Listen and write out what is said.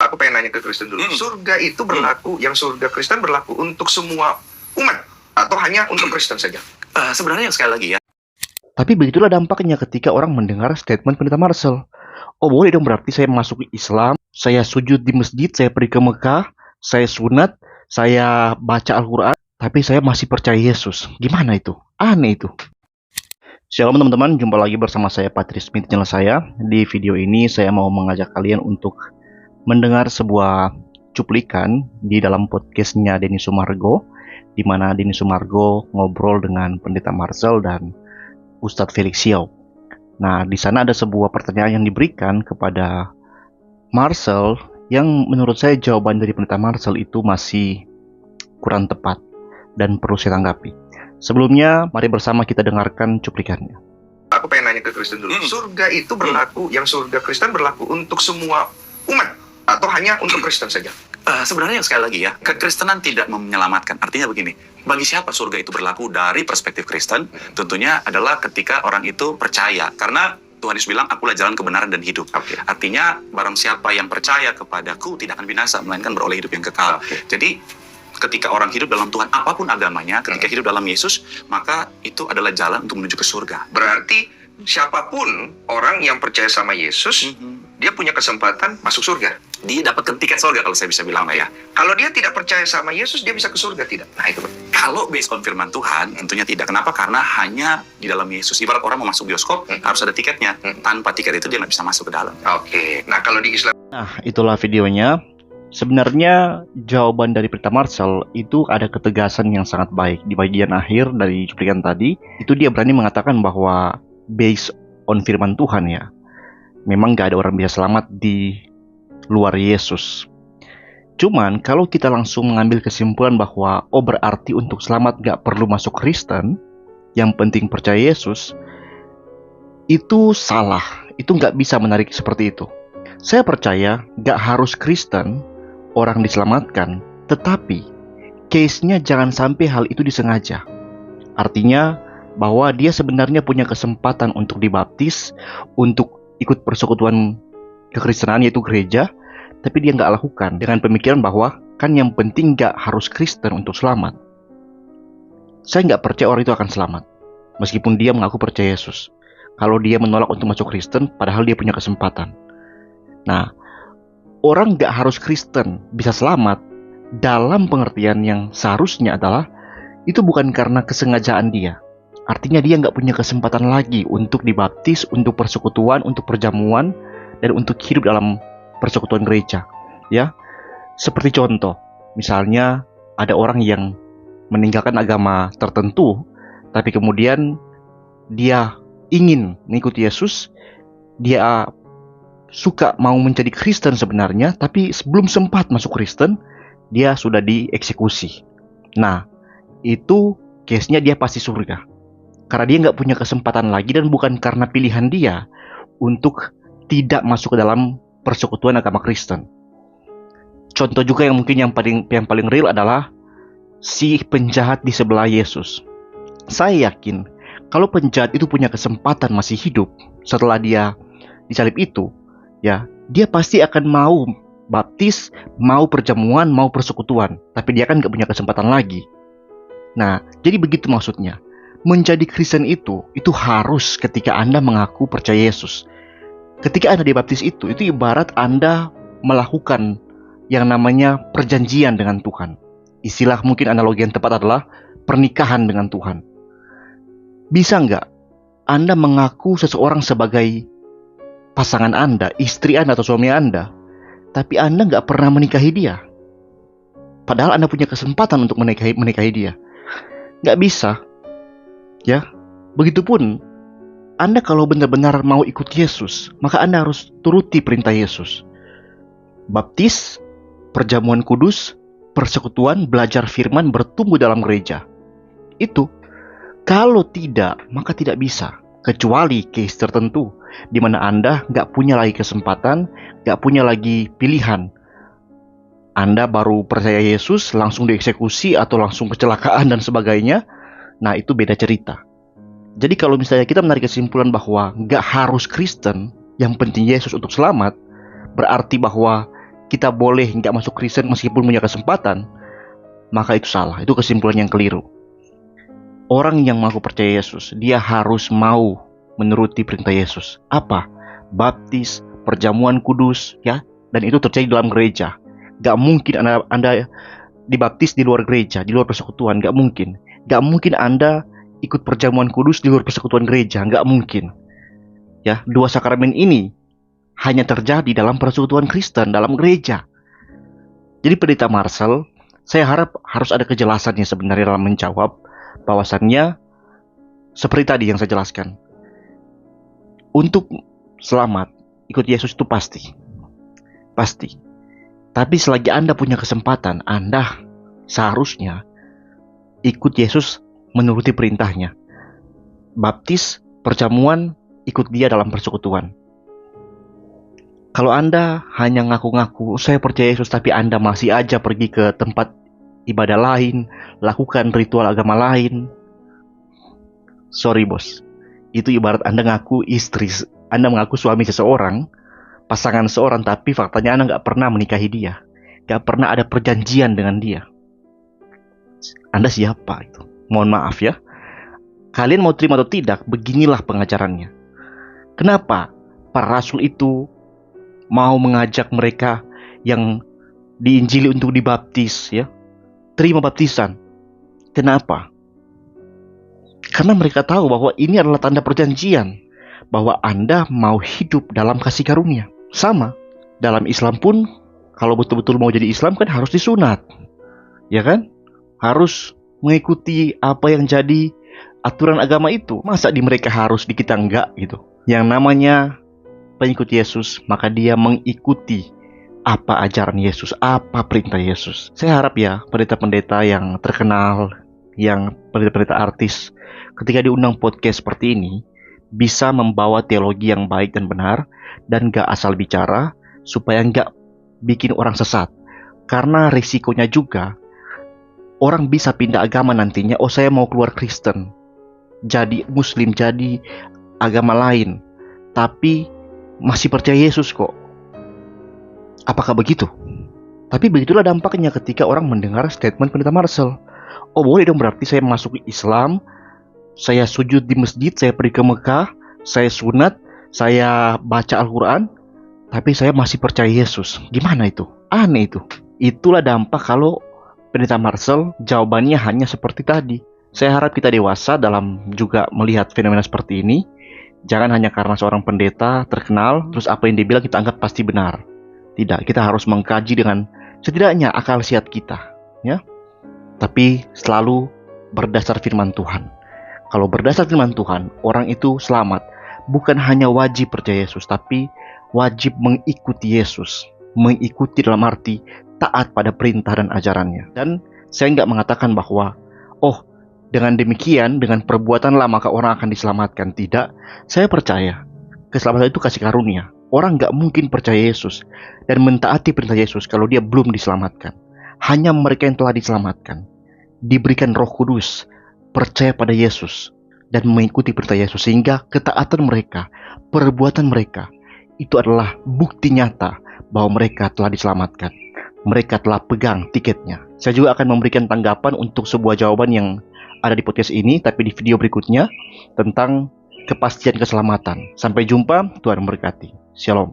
Aku pengen nanya ke Kristen dulu. Surga itu berlaku, yang surga Kristen berlaku untuk semua umat atau hanya untuk Kristen saja? Sebenarnya sekali lagi ya. Tapi begitulah dampaknya ketika orang mendengar statement Pendeta Marcel. Oh boleh dong, berarti saya masuk Islam, saya sujud di masjid, saya pergi ke Mekah, saya sunat, saya baca Al-Quran, tapi saya masih percaya Yesus. Gimana itu? Aneh itu. Shalom teman-teman, jumpa lagi bersama saya Patris Smith channel saya. Di video ini saya mau mengajak kalian untuk mendengar sebuah cuplikan di dalam podcastnya Denny Sumargo, di mana Denny Sumargo ngobrol dengan Pendeta Marcel dan Ustadz Felix Xiao. Nah, di sana ada sebuah pertanyaan yang diberikan kepada Marcel yang menurut saya jawaban dari Pendeta Marcel itu masih kurang tepat dan perlu saya tanggapi. Sebelumnya, mari bersama kita dengarkan cuplikannya. Aku pengen nanya ke Kristen dulu. Surga itu berlaku, yang surga Kristen berlaku untuk semua umat atau hanya untuk Kristen saja? Sebenarnya sekali lagi ya, kekristenan tidak menyelamatkan. Artinya begini, bagi siapa surga itu berlaku dari perspektif Kristen? Tentunya adalah ketika orang itu percaya. Karena Tuhan Yesus bilang, akulah jalan kebenaran dan hidup. Artinya, barang siapa yang percaya kepadaku tidak akan binasa, melainkan beroleh hidup yang kekal. Jadi, ketika orang hidup dalam Tuhan, apapun agamanya, ketika hidup dalam Yesus, maka itu adalah jalan untuk menuju ke surga. Berarti, siapapun orang yang percaya sama Yesus, dia punya kesempatan masuk surga. Dia dapatkan tiket surga kalau saya bisa bilang ya. Kalau dia tidak percaya sama Yesus, dia bisa ke surga tidak? Nah itu. Kalau based on firman Tuhan, tentunya tidak. Kenapa? Karena hanya di dalam Yesus. Ibarat orang mau masuk bioskop, harus ada tiketnya. Tanpa tiket itu dia nggak bisa masuk ke dalam. Oke. Nah kalau di Islam. Nah, itulah videonya. Sebenarnya jawaban dari Pendeta Marcel itu ada ketegasan yang sangat baik. Di bagian akhir dari cuplikan tadi, itu dia berani mengatakan bahwa based on firman Tuhan ya, memang gak ada orang bisa selamat di luar Yesus. Cuman kalau kita langsung mengambil kesimpulan bahwa berarti untuk selamat gak perlu masuk Kristen, yang penting percaya Yesus, itu salah. Itu gak bisa menarik seperti itu. Saya percaya gak harus Kristen orang diselamatkan, tetapi case-nya jangan sampai hal itu disengaja. Artinya bahwa dia sebenarnya punya kesempatan untuk dibaptis, untuk ikut persekutuan kekristenan yaitu gereja, tapi dia nggak lakukan dengan pemikiran bahwa kan yang penting nggak harus Kristen untuk selamat. Saya nggak percaya orang itu akan selamat, meskipun dia mengaku percaya Yesus. Kalau dia menolak untuk masuk Kristen, padahal dia punya kesempatan. Nah, orang nggak harus Kristen bisa selamat dalam pengertian yang seharusnya adalah itu bukan karena kesengajaan dia. Artinya dia nggak punya kesempatan lagi untuk dibaptis, untuk persekutuan, untuk perjamuan, dan untuk hidup dalam persekutuan gereja. Ya, seperti contoh, misalnya ada orang yang meninggalkan agama tertentu, tapi kemudian dia ingin mengikuti Yesus, dia suka mau menjadi Kristen sebenarnya, tapi sebelum sempat masuk Kristen, dia sudah dieksekusi. Nah, itu case-nya dia pasti surga. Karena dia nggak punya kesempatan lagi dan bukan karena pilihan dia untuk tidak masuk ke dalam persekutuan agama Kristen. Contoh juga yang mungkin yang paling real adalah si penjahat di sebelah Yesus. Saya yakin kalau penjahat itu punya kesempatan masih hidup setelah dia disalib itu, ya dia pasti akan mau baptis, mau perjamuan, mau persekutuan. Tapi dia kan nggak punya kesempatan lagi. Nah, jadi begitu maksudnya. Menjadi Kristen itu harus ketika Anda mengaku percaya Yesus. Ketika Anda dibaptis itu ibarat Anda melakukan yang namanya perjanjian dengan Tuhan. Istilah mungkin analogi yang tepat adalah pernikahan dengan Tuhan. Bisa nggak Anda mengaku seseorang sebagai pasangan Anda, istri Anda atau suami Anda, tapi Anda nggak pernah menikahi dia? Padahal Anda punya kesempatan untuk menikahi dia. Nggak bisa. Ya, begitupun Anda kalau benar-benar mau ikut Yesus, maka Anda harus turuti perintah Yesus. Baptis, perjamuan kudus, persekutuan, belajar firman, bertumbuh dalam gereja. Itu. Kalau tidak, maka tidak bisa. Kecuali case tertentu, di mana Anda nggak punya lagi kesempatan, nggak punya lagi pilihan. Anda baru percaya Yesus, langsung dieksekusi atau langsung kecelakaan dan sebagainya. Nah, itu beda cerita. Jadi kalau misalnya kita menarik kesimpulan bahwa nggak harus Kristen, yang penting Yesus untuk selamat, berarti bahwa kita boleh nggak masuk Kristen meskipun punya kesempatan, maka itu salah. Itu kesimpulan yang keliru. Orang yang mengaku percaya Yesus, dia harus mau menuruti perintah Yesus. Apa? Baptis, perjamuan kudus, ya, dan itu terjadi dalam gereja. Gak mungkin anda dibaptis di luar gereja, di luar persekutuan. Gak mungkin. Gak mungkin Anda ikut perjamuan kudus di luar persekutuan gereja. Gak mungkin. Ya, dua sakramen ini hanya terjadi dalam persekutuan Kristen, dalam gereja. Jadi Pendeta Marcel, saya harap harus ada kejelasannya sebenarnya dalam menjawab bahwasannya seperti tadi yang saya jelaskan. Untuk selamat, ikut Yesus itu pasti. Pasti. Tapi selagi Anda punya kesempatan, Anda seharusnya ikut Yesus menuruti perintahnya. Baptis, perjamuan, ikut dia dalam persekutuan. Kalau Anda hanya ngaku-ngaku, saya percaya Yesus, tapi Anda masih aja pergi ke tempat ibadah lain, lakukan ritual agama lain. Sorry bos, itu ibarat Anda ngaku istri, Anda mengaku suami seseorang, pasangan seorang, tapi faktanya Anda nggak pernah menikahi dia, nggak pernah ada perjanjian dengan dia. Anda siapa itu? Mohon maaf ya. Kalian mau terima atau tidak, beginilah pengajarannya. Kenapa para rasul itu mau mengajak mereka yang diinjili untuk dibaptis, ya, terima baptisan? Kenapa? Karena mereka tahu bahwa ini adalah tanda perjanjian, bahwa Anda mau hidup dalam kasih karunia. Sama, dalam Islam pun, kalau betul-betul mau jadi Islam kan harus disunat, ya kan? Harus mengikuti apa yang jadi aturan agama itu. Masa di mereka harus, di kita enggak gitu? Yang namanya pengikut Yesus, maka dia mengikuti apa ajaran Yesus, apa perintah Yesus. Saya harap ya, pendeta-pendeta yang terkenal, yang pendeta-pendeta artis, ketika diundang podcast seperti ini, bisa membawa teologi yang baik dan benar, dan gak asal bicara, supaya gak bikin orang sesat. Karena risikonya juga, orang bisa pindah agama nantinya, oh saya mau keluar Kristen, jadi Muslim, jadi agama lain, tapi masih percaya Yesus kok. Apakah begitu? Tapi begitulah dampaknya ketika orang mendengar statement Pendeta Marcel. Oh boleh dong, berarti saya masuk Islam, saya sujud di masjid, saya pergi ke Mekah, saya sunat, saya baca Al-Quran, tapi saya masih percaya Yesus. Gimana itu? Aneh itu. Itulah dampak kalau Pendeta Marcel jawabannya hanya seperti tadi. Saya harap kita dewasa dalam juga melihat fenomena seperti ini. Jangan hanya karena seorang pendeta terkenal, terus apa yang dia bilang kita anggap pasti benar. Tidak, kita harus mengkaji dengan setidaknya akal sehat kita, ya. Tapi selalu berdasar firman Tuhan. Kalau berdasar firman Tuhan, orang itu selamat. Bukan hanya wajib percaya Yesus, tapi wajib mengikuti Yesus. Mengikuti dalam arti taat pada perintah dan ajarannya. Dan saya nggak mengatakan bahwa, oh, dengan demikian, dengan perbuatanlah maka orang akan diselamatkan. Tidak, saya percaya keselamatan itu kasih karunia. Orang nggak mungkin percaya Yesus dan mentaati perintah Yesus kalau dia belum diselamatkan. Hanya mereka yang telah diselamatkan, diberikan Roh Kudus, percaya pada Yesus, dan mengikuti perintah Yesus. Sehingga ketaatan mereka, perbuatan mereka, itu adalah bukti nyata bahwa mereka telah diselamatkan. Mereka telah pegang tiketnya. Saya juga akan memberikan tanggapan untuk sebuah jawaban yang ada di podcast ini, tapi di video berikutnya tentang kepastian keselamatan. Sampai jumpa, Tuhan memberkati. Shalom.